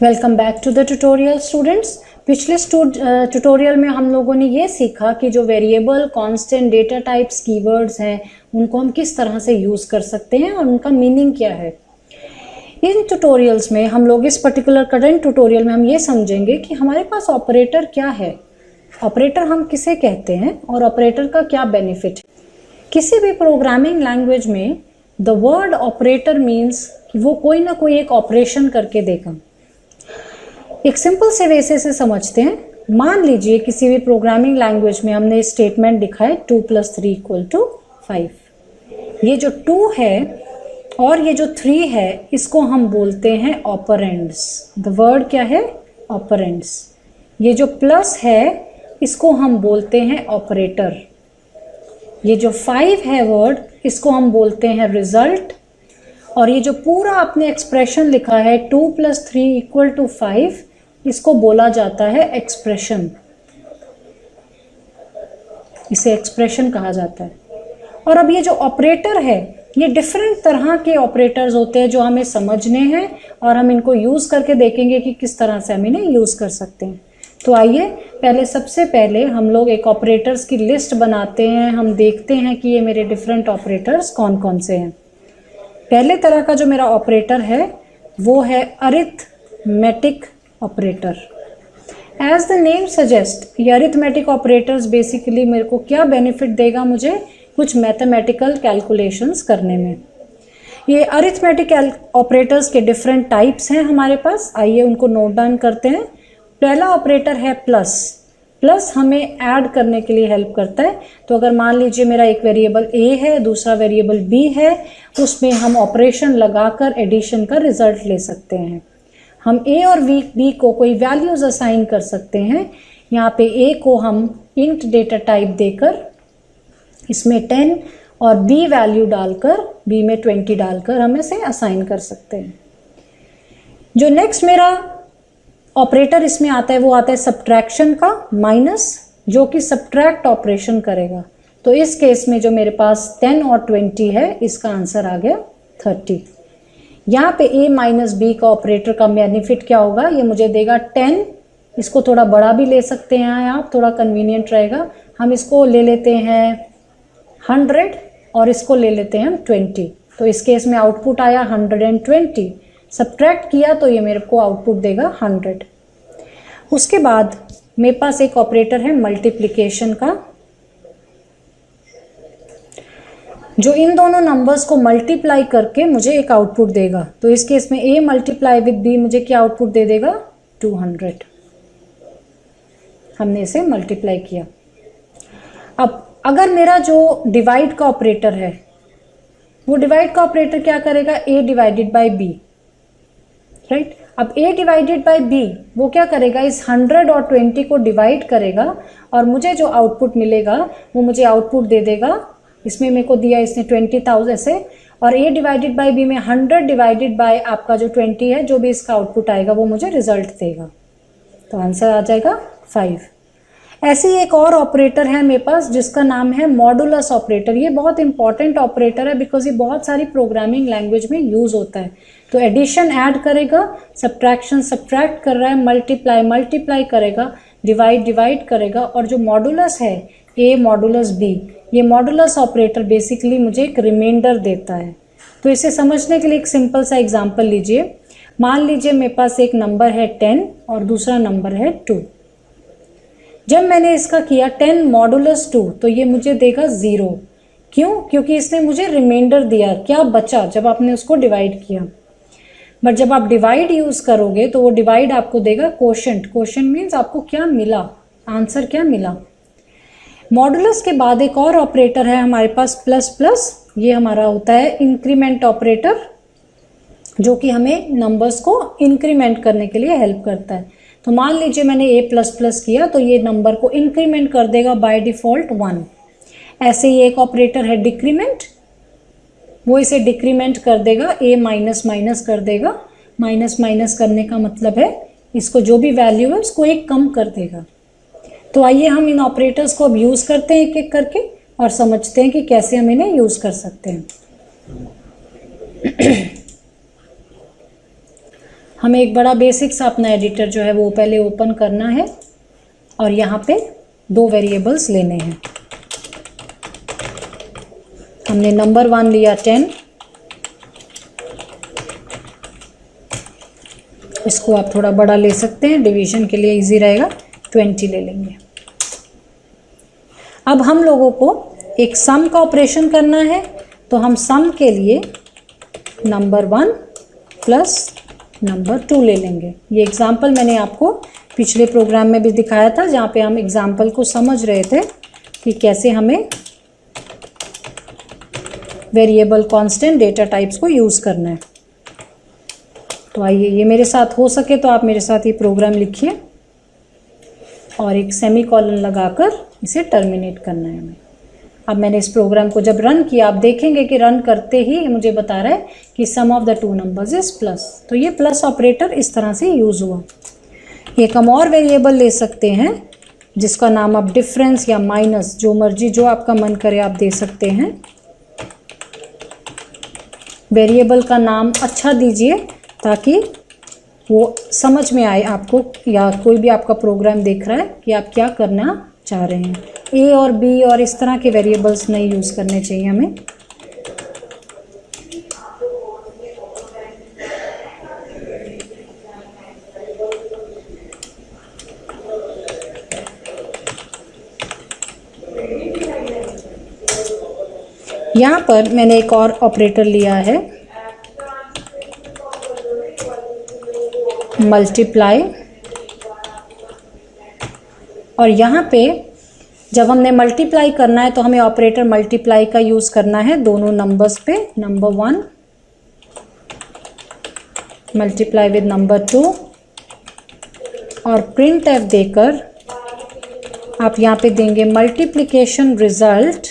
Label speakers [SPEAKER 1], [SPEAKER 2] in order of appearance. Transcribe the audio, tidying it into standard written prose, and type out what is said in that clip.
[SPEAKER 1] Welcome back to the tutorial students. पिछले tutorial में हम लोगों ने ये सीखा कि जो variable, constant, data types, keywords हैं उनको हम किस तरह से यूज़ कर सकते हैं और उनका मीनिंग क्या है। इन ट्यूटोरियल्स में हम लोग इस पर्टिकुलर करंट ट्यूटोरियल में हम ये समझेंगे कि हमारे पास ऑपरेटर क्या है, ऑपरेटर हम किसे कहते हैं और ऑपरेटर का क्या बेनिफिट है। किसी भी प्रोग्रामिंग लैंग्वेज में द वर्ड ऑपरेटर मीन्स कि वो कोई ना कोई एक ऑपरेशन करके देगा। एक सिंपल से वैसे से समझते हैं। मान लीजिए किसी भी प्रोग्रामिंग लैंग्वेज में हमने स्टेटमेंट लिखा है 2 + 3 = 5। ये जो 2 है और ये जो 3 है इसको हम बोलते हैं ऑपरेंड्स। द वर्ड क्या है? ऑपरेंड्स। ये जो प्लस है इसको हम बोलते हैं ऑपरेटर। ये जो 5 है वर्ड इसको हम बोलते हैं रिजल्ट। और ये जो पूरा आपने एक्सप्रेशन लिखा है 2 + 3 = 5 इसको बोला जाता है एक्सप्रेशन। इसे एक्सप्रेशन कहा जाता है। और अब ये जो ऑपरेटर है ये डिफरेंट तरह के ऑपरेटर्स होते हैं जो हमें समझने हैं और हम इनको यूज़ करके देखेंगे कि किस तरह से हम इन्हें यूज़ कर सकते हैं। तो आइए सबसे पहले हम लोग एक ऑपरेटर्स की लिस्ट बनाते हैं। हम देखते हैं कि ये मेरे डिफरेंट ऑपरेटर्स कौन कौन से हैं। पहले तरह का जो मेरा ऑपरेटर है वो है arithmetic operator. As the name suggest ये अरिथमेटिक ऑपरेटर्स बेसिकली मेरे को क्या बेनिफिट देगा, मुझे कुछ मैथमेटिकल कैलकुलेशंस करने में। ये अरिथमेटिक ऑपरेटर्स के डिफरेंट टाइप्स हैं हमारे पास। आइए उनको नोट डाउन करते हैं। पहला ऑपरेटर है प्लस। प्लस हमें ऐड करने के लिए हेल्प करता है। तो अगर मान लीजिए मेरा एक वेरिएबल ए है, दूसरा वेरिएबल बी है, उसमें हम ऑपरेशन लगाकर एडिशन का रिजल्ट ले सकते हैं। हम ए और बी को कोई वैल्यूज असाइन कर सकते हैं। यहाँ पे ए को हम इंट डेटा टाइप देकर इसमें 10 और बी वैल्यू डालकर बी में 20 डालकर हम इसे असाइन कर सकते हैं। जो नेक्स्ट मेरा ऑपरेटर इसमें आता है वो आता है सब्ट्रैक्शन का, माइनस, जो कि सब्ट्रैक्ट ऑपरेशन करेगा। तो इस केस में जो मेरे पास 10 और 20 है इसका आंसर आ गया 30। यहाँ पे a - b का ऑपरेटर का बेनिफिट क्या होगा, ये मुझे देगा 10। इसको थोड़ा बड़ा भी ले सकते हैं आप, थोड़ा कन्वीनियंट रहेगा। हम इसको ले लेते हैं 100 और इसको ले लेते हैं हम 20। तो इस केस में आउटपुट आया 120। सब्ट्रैक्ट किया तो ये मेरे को आउटपुट देगा 100। उसके बाद मेरे पास एक ऑपरेटर है मल्टीप्लिकेशन का, जो इन दोनों नंबर्स को मल्टीप्लाई करके मुझे एक आउटपुट देगा। तो इस केस में a × b मुझे क्या आउटपुट दे देगा 200। हमने इसे मल्टीप्लाई किया। अब अगर मेरा जो डिवाइड का ऑपरेटर है वो डिवाइड का ऑपरेटर क्या करेगा, a / b, राइट। अब a / b वो क्या करेगा, इस 100 और 20 को डिवाइड करेगा और मुझे जो आउटपुट मिलेगा वो मुझे आउटपुट दे देगा। इसमें मेरे को दिया इसने 20,000 ऐसे, और a / b में 100 डिवाइडेड बाय आपका जो 20 है, जो भी इसका आउटपुट आएगा वो मुझे रिजल्ट देगा। तो आंसर आ जाएगा 5। ऐसे ही एक और ऑपरेटर है मेरे पास जिसका नाम है मॉडुलस ऑपरेटर। ये बहुत इंपॉर्टेंट ऑपरेटर है बिकॉज ये बहुत सारी प्रोग्रामिंग लैंग्वेज में यूज होता है। तो एडिशन ऐड करेगा, सब्ट्रैक्शन सब्ट्रैक्ट कर रहा है, मल्टीप्लाई करेगा, डिवाइड करेगा। और जो मॉडुलस है a मॉडुलस b, ये मॉडुलस ऑपरेटर बेसिकली मुझे एक रिमाइंडर देता है। तो इसे समझने के लिए एक सिंपल सा एग्जांपल लीजिए। मान लीजिए मेरे पास एक नंबर है 10 और दूसरा नंबर है 2। जब मैंने इसका किया 10 मॉडुलस 2 तो ये मुझे देगा 0। क्यों? क्योंकि इसने मुझे रिमाइंडर दिया, क्या बचा जब आपने उसको डिवाइड किया। बट जब आप डिवाइड यूज करोगे तो वो डिवाइड आपको देगा कोशेंट। कोशेंट मीन्स आपको क्या मिला, आंसर क्या मिला। मॉडुलस के बाद एक और ऑपरेटर है हमारे पास प्लस। ये हमारा होता है इंक्रीमेंट ऑपरेटर, जो कि हमें नंबर्स को इंक्रीमेंट करने के लिए हेल्प करता है। तो मान लीजिए मैंने a++ किया तो ये नंबर को इंक्रीमेंट कर देगा बाय डिफॉल्ट 1। ऐसे ही एक ऑपरेटर है डिक्रीमेंट, वो इसे डिक्रीमेंट कर देगा, a कर देगा। माइनस करने का मतलब है इसको जो भी वैल्यू है उसको एक कम कर देगा। तो आइए हम इन ऑपरेटर्स को अब यूज करते हैं एक एक करके और समझते हैं कि कैसे हम इन्हें यूज कर सकते हैं। हमें एक बड़ा बेसिक सा अपना एडिटर जो है वो पहले ओपन करना है और यहाँ पे 2 वेरिएबल्स लेने हैं। हमने नंबर 1 लिया 10, इसको आप थोड़ा बड़ा ले सकते हैं, डिवीजन के लिए इजी रहेगा, 20 ले लेंगे। अब हम लोगों को एक सम का ऑपरेशन करना है, तो हम सम के लिए नंबर 1 प्लस नंबर 2 ले लेंगे। ये एग्जाम्पल मैंने आपको पिछले प्रोग्राम में भी दिखाया था, जहाँ पे हम एग्जाम्पल को समझ रहे थे कि कैसे हमें वेरिएबल कांस्टेंट डेटा टाइप्स को यूज़ करना है। तो आइए, ये मेरे साथ हो सके तो आप मेरे साथ ये प्रोग्राम लिखिए और एक सेमीकोलन लगाकर इसे टर्मिनेट करना है हमें। अब मैंने इस प्रोग्राम को जब रन किया, आप देखेंगे कि रन करते ही मुझे बता रहा है कि sum of the 2 numbers is plus. तो ये प्लस ऑपरेटर इस तरह से यूज़ हुआ। एक हम और वेरिएबल ले सकते हैं जिसका नाम आप डिफरेंस या माइनस, जो मर्जी जो आपका मन करे आप दे सकते हैं। वेरिएबल का नाम अच्छा दीजिए ताकि वो समझ में आए आपको, या कोई भी आपका प्रोग्राम देख रहा है कि आप क्या करना चाह रहे हैं। ए और बी और इस तरह के वेरिएबल्स नहीं यूज़ करने चाहिए हमें। यहाँ पर मैंने एक और ऑपरेटर लिया है, मल्टीप्लाई। और यहाँ पे जब हमने मल्टीप्लाई करना है तो हमें ऑपरेटर मल्टीप्लाई का यूज़ करना है दोनों नंबर्स पे। नंबर 1 मल्टीप्लाई विद नंबर 2 और प्रिंट एफ देकर आप यहाँ पे देंगे मल्टीप्लिकेशन रिजल्ट